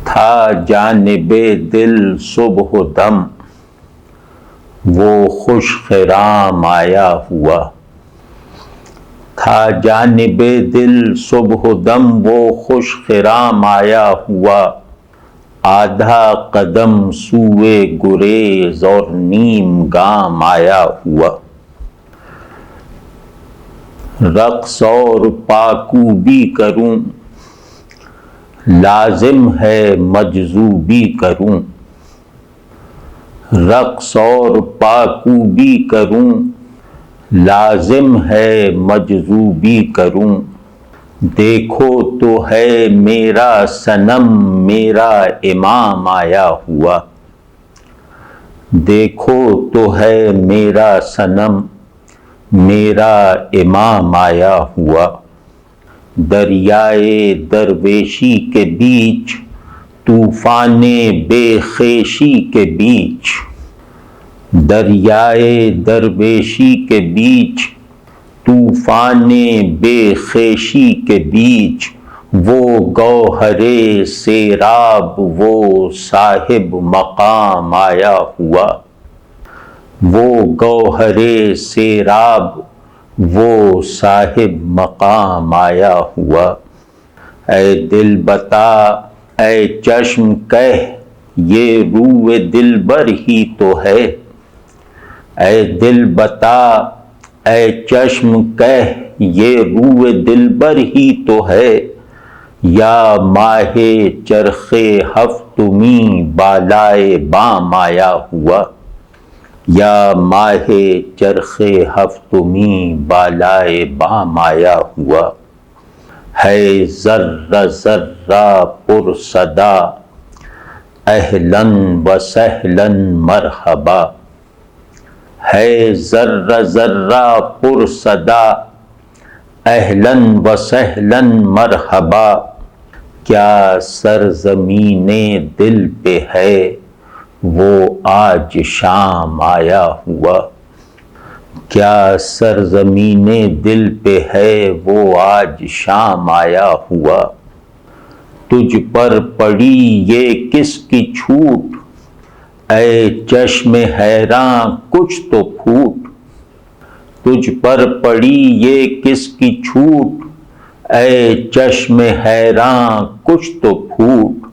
تھا جانب دل صبح دم وہ خوش خرام آیا ہوا، تھا جانب دل صبح دم وہ خوش خرام آیا ہوا، آدھا قدم سوئے گریز اور نیم گام آیا ہوا، رقص اور پاکوبی کروں لازم ہے مجذوبی کروں، رقص اور پاکوبی کروں لازم ہے مجذوبی کروں، دیکھو تو ہے میرا صنم میرا امام آیا ہوا، دیکھو تو ہے میرا صنم میرا امام آیا ہوا، دریائے درویشی کے بیچ طوفان بے خیشی کے بیچ، دریائے درویشی کے بیچ طوفان بے خیشی کے بیچ، وہ گوہر سیراب وہ صاحب مقام آیا ہوا، وہ گوہر سیراب وہ صاحب مقام آیا ہوا، اے دل بتا اے چشم کہہ یہ روئے دلبر ہی تو ہے، اے دل بتا اے چشم کہہ یہ روئے دلبر ہی تو ہے، یا ماہ چرخ ہفتمی بالائے بام آیا ہوا، یا ماہ چرخ ہفتمی بالائے بام آیا ہوا، ہے ذرہ ذرہ پر صدا اہلاً و سہلاً مرحبا، ہے ذرہ ذرہ پر صدا اہلاً و سہلاً مرحبا، کیا سرزمین دل پہ ہے وہ آج شام آیا ہوا، کیا سرزمین دل پہ ہے وہ آج شام آیا ہوا، تجھ پر پڑی یہ کس کی چھوٹ اے چشم حیراں کچھ تو پھوٹ، تجھ پر پڑی یہ کس کی چھوٹ اے چشم حیراں کچھ تو پھوٹ،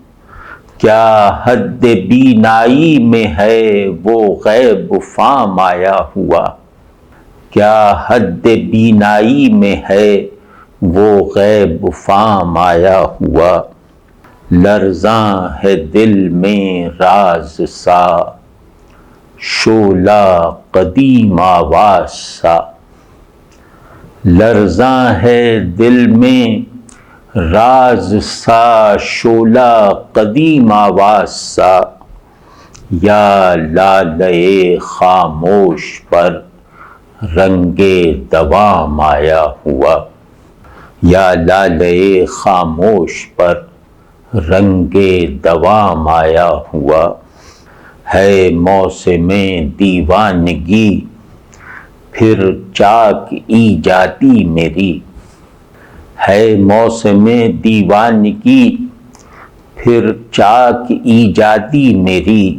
کیا حد بینائی میں ہے وہ غیب فام آیا ہوا، کیا حد بینائی میں ہے وہ غیب فام آیا ہوا، لرزاں ہے دل میں راز سا شعلہ قدیم آواز سا، لرزاں ہے دل میں راز سا شعلہ قدیم آواز سا، یا لالے خاموش پر رنگ دوام آیا ہوا، یا لالے خاموش پر رنگ دوام آیا ہوا، ہے موسم دیوانگی پھر چاک ایجادی میری، ہے موسم دیوانگی پھر چاک ایجادی میری،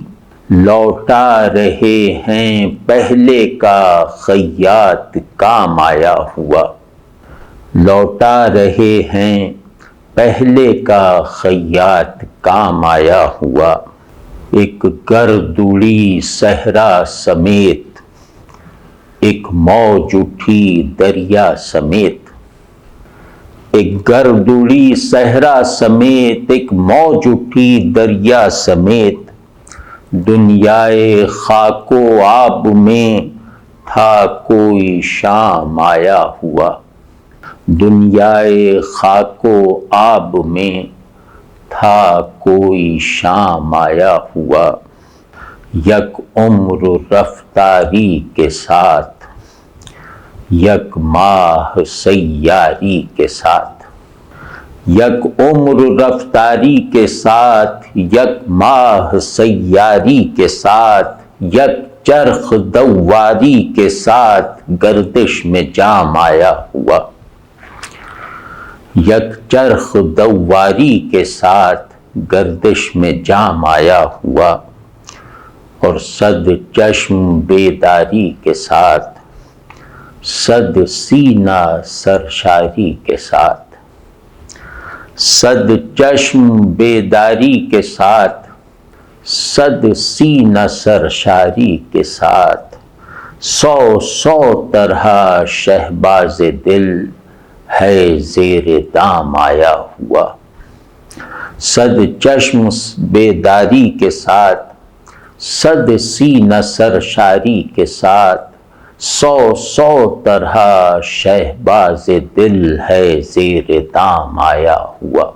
لوٹا رہے ہیں پہلے کا خیاط کام آیا ہوا، لوٹا رہے ہیں پہلے کا خیاط کام آیا ہوا، ایک گردڑی صحرا سمیت ایک موج اٹھی دریا سمیت، ایک گردڑی صحرا سمیت ایک موج اٹھی دریا سمیت، دنیائے خاک و آب میں تھا کوئی شام آیا ہوا، دنیائے خاک و آب میں تھا کوئی شام آیا ہوا، یک عمر رفتاری کے ساتھ یک ماہ سیاری کے ساتھ، یک عمر رفتاری کے ساتھ یک ماہ سیاری کے ساتھ، یک چرخ دواری کے ساتھ گردش میں جام آیا ہوا، یک چرخ دواری کے ساتھ گردش میں جام آیا ہوا، اور صد چشم بیداری کے ساتھ، صد سینہ سرشاری کے ساتھ، صد چشم بیداری کے ساتھ، صد سینہ سرشاری کے ساتھ، سو سو طرح شہباز دل ہے زیر دام آیا ہوا۔ صد چشم بیداری کے ساتھ، صد سینہ سرشاری کے ساتھ، سو سو طرح شہباز دل ہے زیر دام آیا ہوا۔